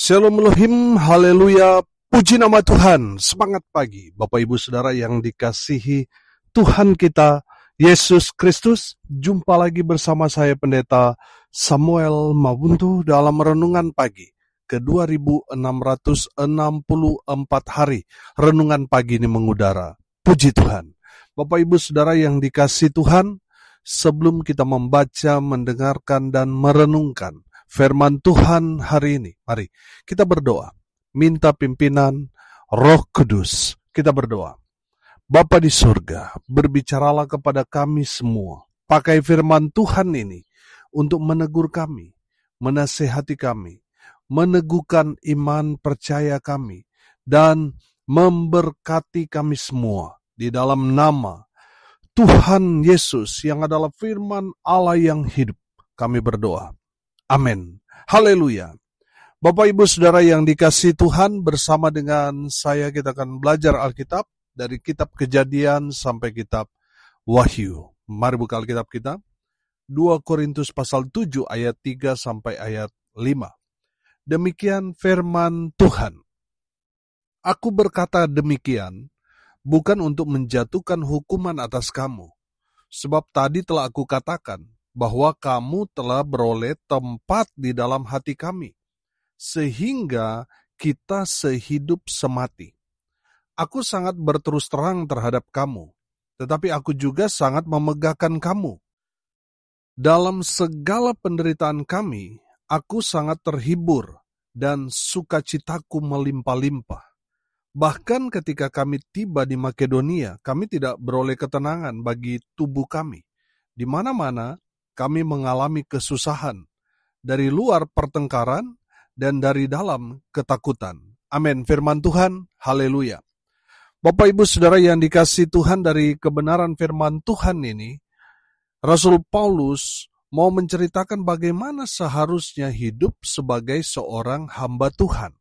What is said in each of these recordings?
Shalom Elohim, haleluya, puji nama Tuhan, semangat pagi. Bapak Ibu Saudara yang dikasihi Tuhan kita, Yesus Kristus, jumpa lagi bersama saya Pendeta Samuel Mabuntu dalam Renungan Pagi ke 2664 hari. Renungan pagi ini mengudara, puji Tuhan. Bapak Ibu Saudara yang dikasihi Tuhan, sebelum kita membaca, mendengarkan, dan merenungkan firman Tuhan hari ini, mari kita berdoa, minta pimpinan Roh Kudus. Kita berdoa. Bapa di surga, berbicaralah kepada kami semua. Pakai firman Tuhan ini untuk menegur kami, menasehati kami, meneguhkan iman percaya kami, dan memberkati kami semua di dalam nama Tuhan Yesus yang adalah firman Allah yang hidup. Kami berdoa. Amin. Haleluya. Bapak Ibu Saudara yang dikasihi Tuhan, bersama dengan saya kita akan belajar Alkitab dari kitab Kejadian sampai kitab Wahyu. Mari buka Alkitab kita. 2 Korintus pasal 7 ayat 3 sampai ayat 5. Demikian firman Tuhan. Aku berkata demikian bukan untuk menjatuhkan hukuman atas kamu, sebab tadi telah aku katakan bahwa kamu telah beroleh tempat di dalam hati kami, sehingga kita sehidup semati. Aku sangat berterus terang terhadap kamu, tetapi aku juga sangat memegahkan kamu. Dalam segala penderitaan kami, aku sangat terhibur dan sukacitaku melimpah-limpah. Bahkan ketika kami tiba di Makedonia, kami tidak beroleh ketenangan bagi tubuh kami. Di mana-mana kami mengalami kesusahan, dari luar pertengkaran dan dari dalam ketakutan. Amin. Firman Tuhan, haleluya. Bapak Ibu Saudara yang dikasihi Tuhan, dari kebenaran firman Tuhan ini, Rasul Paulus mau menceritakan bagaimana seharusnya hidup sebagai seorang hamba Tuhan.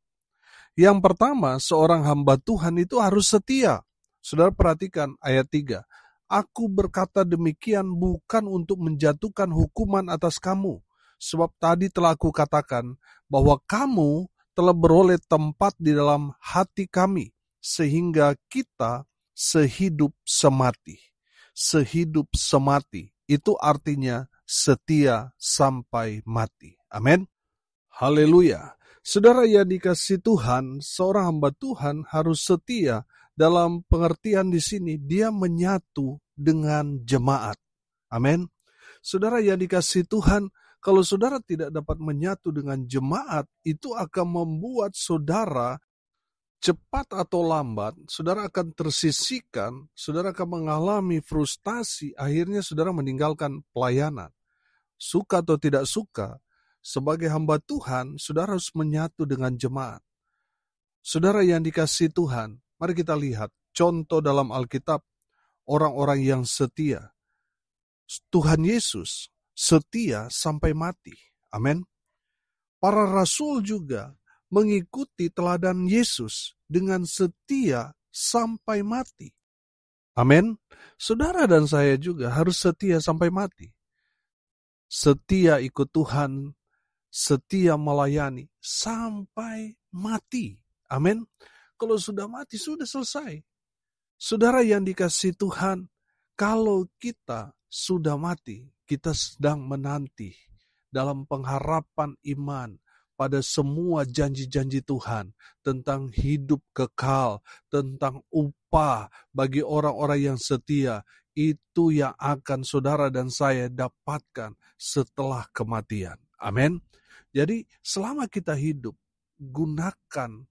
Yang pertama, seorang hamba Tuhan itu harus setia. Saudara perhatikan ayat 3. Aku berkata demikian bukan untuk menjatuhkan hukuman atas kamu, sebab tadi telah aku katakan bahwa kamu telah beroleh tempat di dalam hati kami, sehingga kita sehidup semati. Sehidup semati, itu artinya setia sampai mati. Amin. Haleluya. Saudara yang dikasihi Tuhan, seorang hamba Tuhan harus setia. Dalam pengertian di sini, dia menyatu dengan jemaat. Amin. Saudara yang dikasihi Tuhan, kalau saudara tidak dapat menyatu dengan jemaat, itu akan membuat saudara cepat atau lambat, saudara akan tersisihkan, saudara akan mengalami frustasi, akhirnya saudara meninggalkan pelayanan. Suka atau tidak suka, sebagai hamba Tuhan, saudara harus menyatu dengan jemaat. Saudara yang dikasihi Tuhan, mari kita lihat contoh dalam Alkitab, orang-orang yang setia. Tuhan Yesus setia sampai mati. Amin. Para rasul juga mengikuti teladan Yesus dengan setia sampai mati. Amin. Saudara dan saya juga harus setia sampai mati. Setia ikut Tuhan, setia melayani sampai mati. Amin. Kalau sudah mati, sudah selesai. Saudara yang dikasihi Tuhan, kalau kita sudah mati, kita sedang menanti dalam pengharapan iman pada semua janji-janji Tuhan tentang hidup kekal, tentang upah bagi orang-orang yang setia. Itu yang akan saudara dan saya dapatkan setelah kematian. Amin. Jadi selama kita hidup, gunakan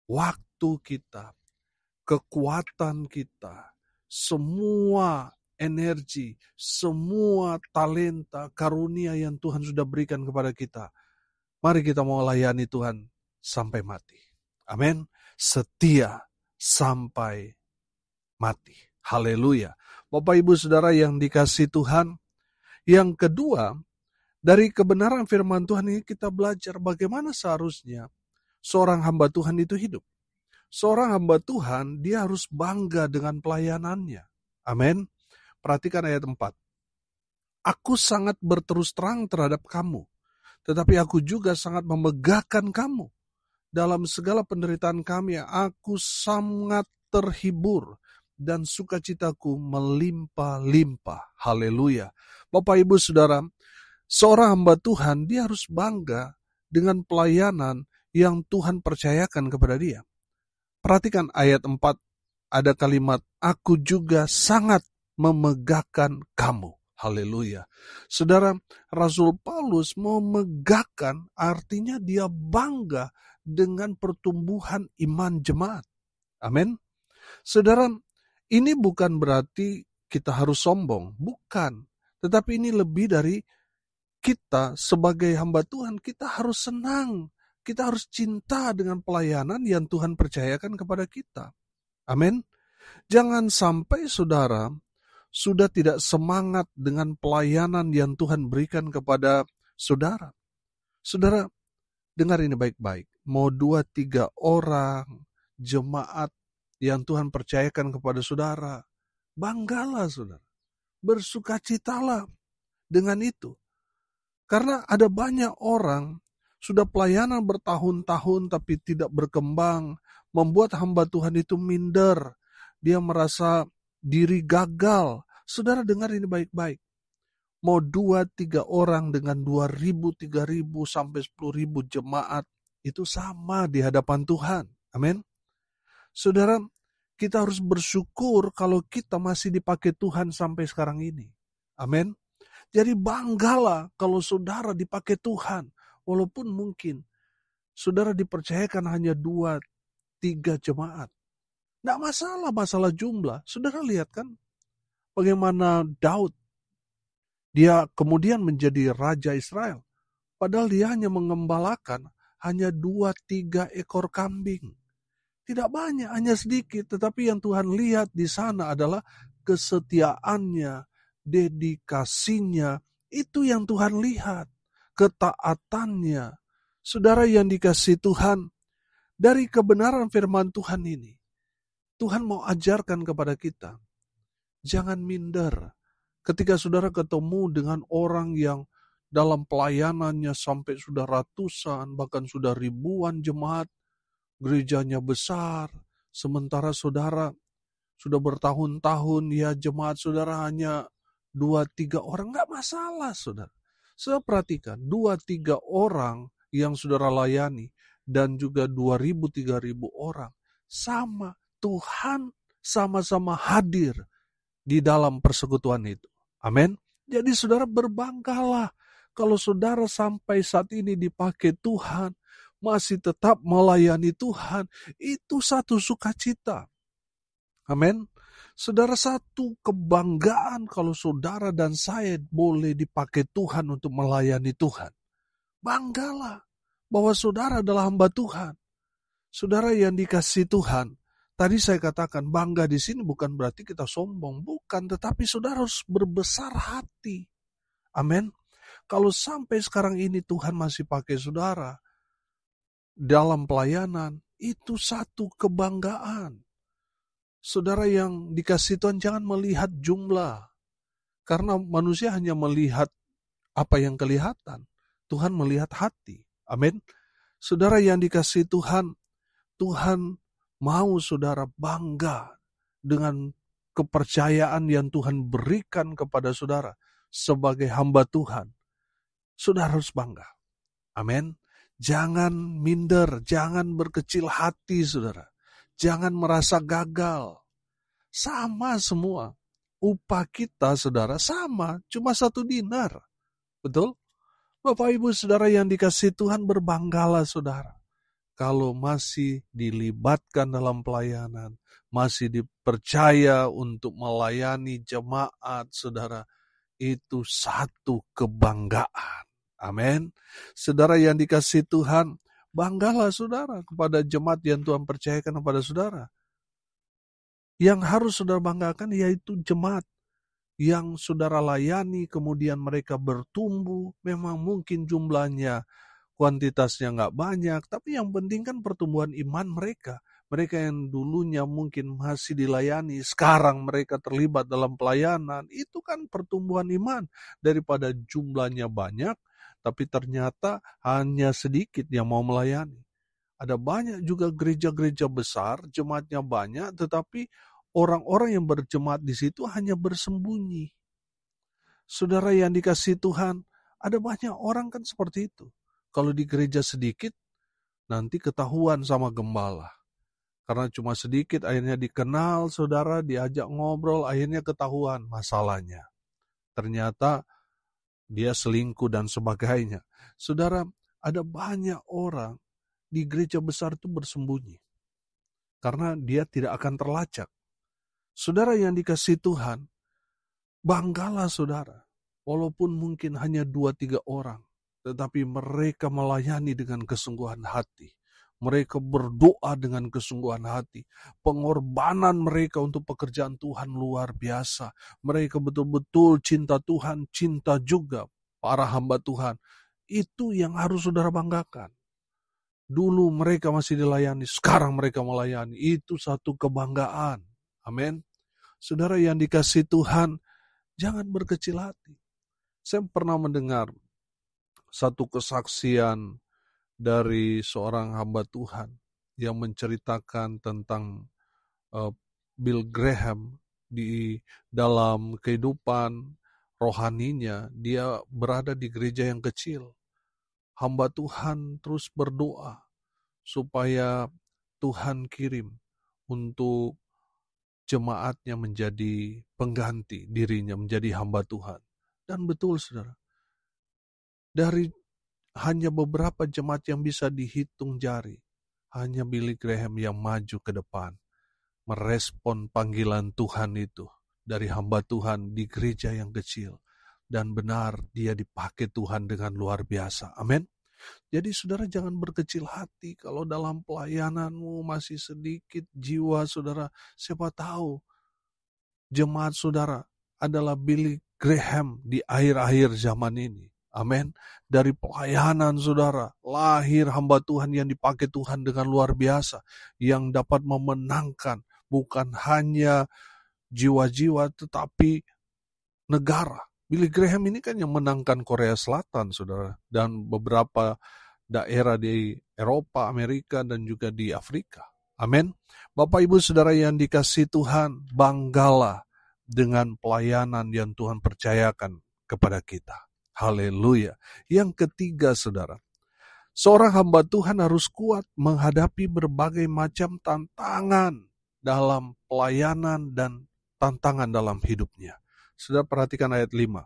waktu kita, kekuatan kita, semua energi, semua talenta, karunia yang Tuhan sudah berikan kepada kita. Mari kita mau layani Tuhan sampai mati. Amin. Setia sampai mati. Haleluya. Bapak Ibu Saudara yang dikasihi Tuhan, yang kedua, dari kebenaran firman Tuhan ini kita belajar bagaimana seharusnya seorang hamba Tuhan itu hidup. Seorang hamba Tuhan, dia harus bangga dengan pelayanannya. Amin. Perhatikan ayat 4. Aku sangat berterus terang terhadap kamu, tetapi aku juga sangat memegahkan kamu. dalam segala penderitaan kami, aku sangat terhibur dan sukacitaku melimpah-limpah. Haleluya. Bapak, Ibu, Saudara, seorang hamba Tuhan, dia harus bangga dengan pelayanan yang Tuhan percayakan kepada dia. Perhatikan ayat 4, ada kalimat, aku juga sangat memegahkan kamu. Haleluya. Saudara, Rasul Paulus memegahkan artinya dia bangga dengan pertumbuhan iman jemaat. Amin. Saudara, ini bukan berarti kita harus sombong. Bukan. Tetapi ini lebih dari kita sebagai hamba Tuhan, kita harus senang. Kita harus cinta dengan pelayanan yang Tuhan percayakan kepada kita. Amin. Jangan sampai saudara sudah tidak semangat dengan pelayanan yang Tuhan berikan kepada saudara. Saudara, dengar ini baik-baik. Mau 2-3 orang jemaat yang Tuhan percayakan kepada saudara, banggalah saudara. Bersukacitalah dengan itu. Karena ada banyak orang sudah pelayanan bertahun-tahun tapi tidak berkembang, membuat hamba Tuhan itu minder. Dia merasa diri gagal. Saudara dengar ini baik-baik. Mau 2-3 orang dengan 2.000, 3.000 sampai 10.000 jemaat, itu sama di hadapan Tuhan. Amin. Saudara, kita harus bersyukur kalau kita masih dipakai Tuhan sampai sekarang ini. Amin. Jadi banggalah kalau saudara dipakai Tuhan. Walaupun mungkin saudara dipercayakan hanya 2-3 jemaat. Tidak masalah jumlah. Saudara lihat kan bagaimana Daud, dia kemudian menjadi Raja Israel. Padahal dia hanya mengembalakan hanya 2-3 ekor kambing. Tidak banyak, hanya sedikit. Tetapi yang Tuhan lihat di sana adalah kesetiaannya, dedikasinya. Itu yang Tuhan lihat. Ketaatannya. Saudara yang dikasihi Tuhan, dari kebenaran firman Tuhan ini, Tuhan mau ajarkan kepada kita, jangan minder. Ketika saudara ketemu dengan orang yang dalam pelayanannya sampai sudah ratusan, bahkan sudah ribuan jemaat, gerejanya besar, sementara saudara sudah bertahun-tahun, ya jemaat saudara hanya 2-3 orang, nggak masalah saudara. Saya perhatikan, 2-3 orang yang saudara layani, dan juga 2.000-3.000 orang, sama. Tuhan sama-sama hadir di dalam persekutuan itu. Amin. Jadi saudara berbanggalah kalau saudara sampai saat ini dipakai Tuhan, masih tetap melayani Tuhan, itu satu sukacita. Amin. Saudara, satu kebanggaan kalau saudara dan saya boleh dipakai Tuhan untuk melayani Tuhan. Banggalah bahwa saudara adalah hamba Tuhan. Saudara yang dikasihi Tuhan, tadi saya katakan bangga di sini bukan berarti kita sombong, bukan, tetapi saudara harus berbesar hati. Amin. Kalau sampai sekarang ini Tuhan masih pakai saudara dalam pelayanan, itu satu kebanggaan. Saudara yang dikasihi Tuhan, jangan melihat jumlah. Karena manusia hanya melihat apa yang kelihatan. Tuhan melihat hati. Amin. Saudara yang dikasihi Tuhan, Tuhan mau saudara bangga dengan kepercayaan yang Tuhan berikan kepada saudara sebagai hamba Tuhan. Saudara harus bangga. Amin. Jangan minder, jangan berkecil hati saudara. Jangan merasa gagal. Sama semua. Upah kita saudara sama, cuma 1 dinar. Betul? Bapak Ibu saudara yang dikasihi Tuhan, berbanggalah saudara. Kalau masih dilibatkan dalam pelayanan, masih dipercaya untuk melayani jemaat saudara, itu satu kebanggaan. Amin. Saudara yang dikasihi Tuhan, banggalah saudara kepada jemaat yang Tuhan percayakan kepada saudara. Yang harus saudara banggakan yaitu jemaat yang saudara layani, kemudian mereka bertumbuh. Memang mungkin jumlahnya, kuantitasnya nggak banyak, tapi yang penting kan pertumbuhan iman mereka. Mereka yang dulunya mungkin masih dilayani, sekarang mereka terlibat dalam pelayanan. Itu kan pertumbuhan iman. Daripada jumlahnya banyak, tapi ternyata hanya sedikit yang mau melayani. Ada banyak juga gereja-gereja besar, jemaatnya banyak, tetapi orang-orang yang berjemaat di situ hanya bersembunyi. Saudara yang dikasihi Tuhan, ada banyak orang kan seperti itu. Kalau di gereja sedikit, nanti ketahuan sama gembala. Karena cuma sedikit, akhirnya dikenal, saudara, diajak ngobrol, akhirnya ketahuan masalahnya. Ternyata dia selingkuh dan sebagainya. Saudara, ada banyak orang di gereja besar itu bersembunyi. Karena dia tidak akan terlacak. Saudara yang dikasihi Tuhan, banggalah saudara. Walaupun mungkin hanya 2-3 orang, tetapi mereka melayani dengan kesungguhan hati. Mereka berdoa dengan kesungguhan hati. Pengorbanan mereka untuk pekerjaan Tuhan luar biasa. Mereka betul-betul cinta Tuhan, cinta juga para hamba Tuhan. Itu yang harus saudara banggakan. Dulu mereka masih dilayani, sekarang mereka melayani. Itu satu kebanggaan. Amin. Saudara yang dikasihi Tuhan, jangan berkecil hati. Saya pernah mendengar satu kesaksian dari seorang hamba Tuhan yang menceritakan tentang Bill Graham di dalam kehidupan rohaninya. Dia berada di gereja yang kecil. Hamba Tuhan terus berdoa supaya Tuhan kirim untuk jemaatnya menjadi pengganti dirinya, menjadi hamba Tuhan. Dan betul saudara, dari hanya beberapa jemaat yang bisa dihitung jari, hanya Billy Graham yang maju ke depan, merespon panggilan Tuhan itu dari hamba Tuhan di gereja yang kecil. Dan benar dia dipakai Tuhan dengan luar biasa. Amin. Jadi saudara jangan berkecil hati kalau dalam pelayananmu masih sedikit jiwa saudara. Siapa tahu jemaat saudara adalah Billy Graham di akhir-akhir zaman ini. Amin. Dari pelayanan saudara, lahir hamba Tuhan yang dipakai Tuhan dengan luar biasa. Yang dapat memenangkan bukan hanya jiwa-jiwa tetapi negara. Billy Graham ini kan yang menangkan Korea Selatan, saudara. Dan beberapa daerah di Eropa, Amerika, dan juga di Afrika. Amin. Bapak, Ibu, Saudara yang dikasihi Tuhan, banggalah dengan pelayanan yang Tuhan percayakan kepada kita. Haleluya. Yang ketiga, saudara, seorang hamba Tuhan harus kuat menghadapi berbagai macam tantangan dalam pelayanan dan tantangan dalam hidupnya. Saudara perhatikan ayat 5.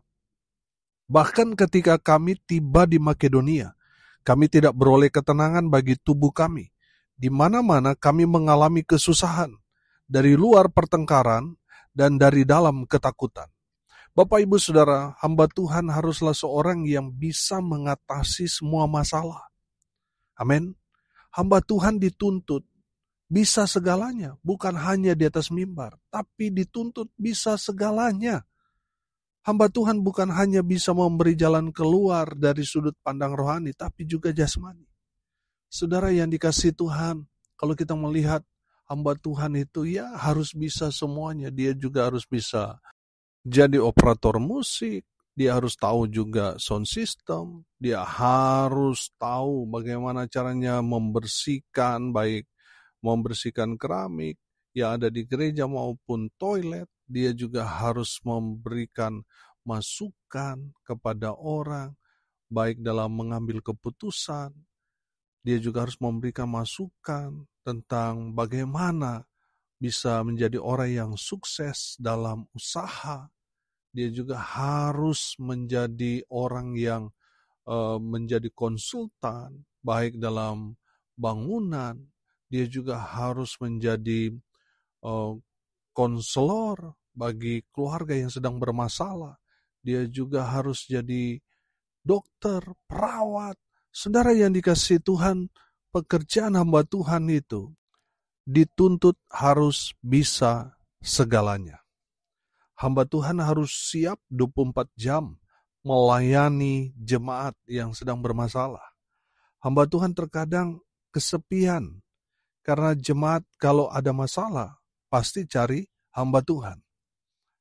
Bahkan ketika kami tiba di Makedonia, kami tidak beroleh ketenangan bagi tubuh kami. Di mana-mana kami mengalami kesusahan, dari luar pertengkaran dan dari dalam ketakutan. Bapak, Ibu, Saudara, hamba Tuhan haruslah seorang yang bisa mengatasi semua masalah. Amin. Hamba Tuhan dituntut bisa segalanya, bukan hanya di atas mimbar, tapi dituntut bisa segalanya. Hamba Tuhan bukan hanya bisa memberi jalan keluar dari sudut pandang rohani, tapi juga jasmani. Saudara yang dikasihi Tuhan, kalau kita melihat hamba Tuhan itu ya harus bisa semuanya. Dia juga harus bisa jadi operator musik, dia harus tahu juga sound system, dia harus tahu bagaimana caranya membersihkan, baik membersihkan keramik yang ada di gereja maupun toilet. Dia juga harus memberikan masukan kepada orang, baik dalam mengambil keputusan. Dia juga harus memberikan masukan tentang bagaimana bisa menjadi orang yang sukses dalam usaha. Dia juga harus menjadi orang yang menjadi konsultan, baik dalam bangunan. Dia juga harus menjadi konselor bagi keluarga yang sedang bermasalah. Dia juga harus jadi dokter, perawat. Saudara yang dikasihi Tuhan, pekerjaan hamba Tuhan itu dituntut harus bisa segalanya. Hamba Tuhan harus siap 24 jam melayani jemaat yang sedang bermasalah. Hamba Tuhan terkadang kesepian karena jemaat kalau ada masalah pasti cari hamba Tuhan.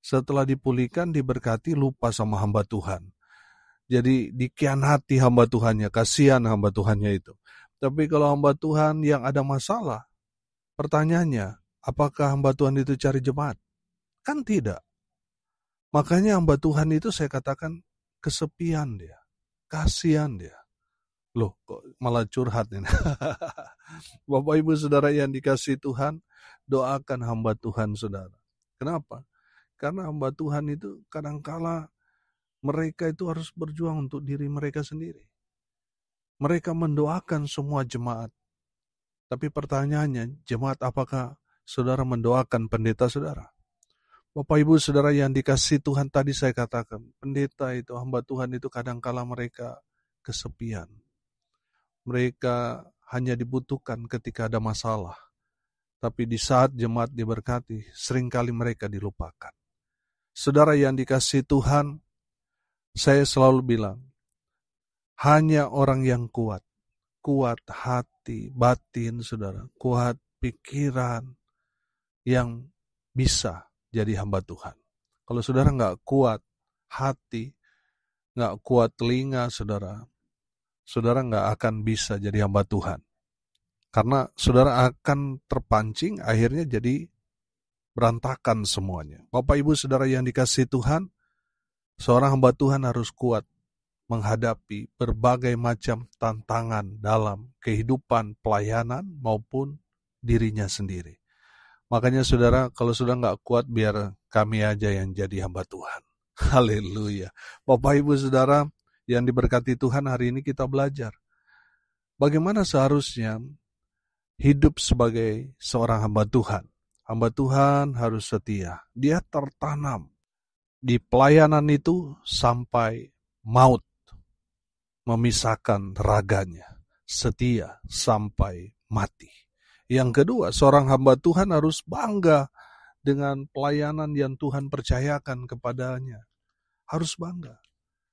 Setelah dipulihkan, diberkati, lupa sama hamba Tuhan. Jadi dikhianati hamba Tuhannya, kasihan hamba Tuhannya itu. Tapi kalau hamba Tuhan yang ada masalah, pertanyaannya, apakah hamba Tuhan itu cari jemaat? Kan tidak. Makanya hamba Tuhan itu saya katakan kesepian dia, kasihan dia. Loh, kok malah curhat ini. Bapak Ibu Saudara yang dikasihi Tuhan, doakan hamba Tuhan Saudara. Kenapa? Karena hamba Tuhan itu kadangkala mereka itu harus berjuang untuk diri mereka sendiri. Mereka mendoakan semua jemaat. Tapi pertanyaannya, jemaat apakah saudara mendoakan pendeta saudara? Bapak Ibu Saudara yang dikasihi Tuhan, tadi saya katakan, pendeta itu, hamba Tuhan itu kadangkala mereka kesepian. Mereka hanya dibutuhkan ketika ada masalah. Tapi di saat jemaat diberkati, seringkali mereka dilupakan. Saudara yang dikasihi Tuhan, saya selalu bilang, hanya orang yang kuat hati, batin saudara, kuat pikiran, yang bisa jadi hamba Tuhan. Kalau saudara nggak kuat hati, nggak kuat telinga saudara nggak akan bisa jadi hamba Tuhan. Karena saudara akan terpancing, akhirnya jadi berantakan semuanya. Bapak Ibu Saudara yang dikasihi Tuhan, seorang hamba Tuhan harus kuat menghadapi berbagai macam tantangan dalam kehidupan pelayanan maupun dirinya sendiri. Makanya saudara, kalau sudah nggak kuat, biar kami aja yang jadi hamba Tuhan. Haleluya. Bapak Ibu Saudara yang diberkati Tuhan, hari ini kita belajar bagaimana seharusnya hidup sebagai seorang hamba Tuhan. Hamba Tuhan harus setia. Dia tertanam di pelayanan itu sampai maut memisahkan raganya. Setia sampai mati. Yang kedua, seorang hamba Tuhan harus bangga dengan pelayanan yang Tuhan percayakan kepadanya. Harus bangga.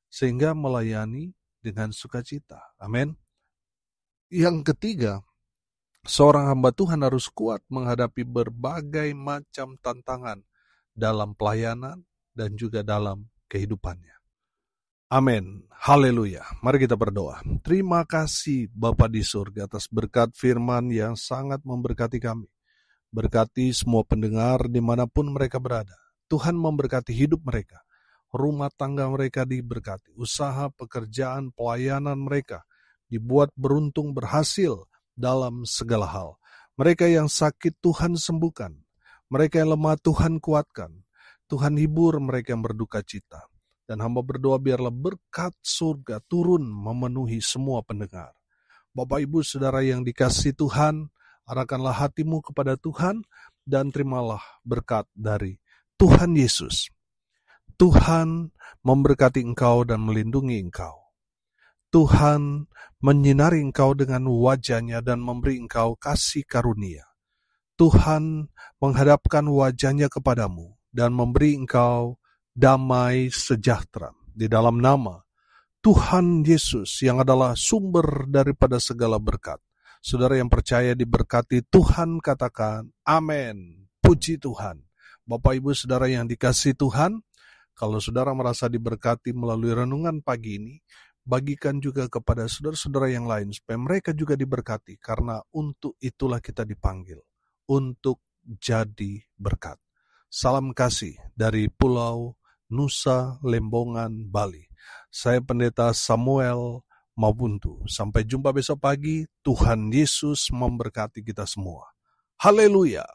Sehingga melayani dengan sukacita. Amin. Yang ketiga, seorang hamba Tuhan harus kuat menghadapi berbagai macam tantangan dalam pelayanan dan juga dalam kehidupannya. Amin. Haleluya. Mari kita berdoa. Terima kasih Bapa di surga atas berkat firman yang sangat memberkati kami. Berkati semua pendengar dimanapun mereka berada. Tuhan memberkati hidup mereka. Rumah tangga mereka diberkati. Usaha, pekerjaan, pelayanan mereka dibuat beruntung berhasil dalam segala hal. Mereka yang sakit Tuhan sembuhkan. Mereka yang lemah Tuhan kuatkan. Tuhan hibur mereka yang berduka cita. Dan hamba berdoa biarlah berkat surga turun memenuhi semua pendengar. Bapak Ibu Saudara yang dikasihi Tuhan, arahkanlah hatimu kepada Tuhan dan terimalah berkat dari Tuhan Yesus. Tuhan memberkati engkau dan melindungi engkau. Tuhan menyinari engkau dengan wajah-Nya dan memberi engkau kasih karunia. Tuhan menghadapkan wajah-Nya kepadamu dan memberi engkau damai sejahtera. Di dalam nama Tuhan Yesus yang adalah sumber daripada segala berkat. Saudara yang percaya diberkati Tuhan, katakan amin. Puji Tuhan. Bapak Ibu Saudara yang dikasihi Tuhan, kalau saudara merasa diberkati melalui renungan pagi ini, bagikan juga kepada saudara-saudara yang lain supaya mereka juga diberkati, karena untuk itulah kita dipanggil, untuk jadi berkat. Salam kasih dari Pulau Nusa Lembongan, Bali. Saya Pendeta Samuel Mabuntu. Sampai jumpa besok pagi. Tuhan Yesus memberkati kita semua. Haleluya.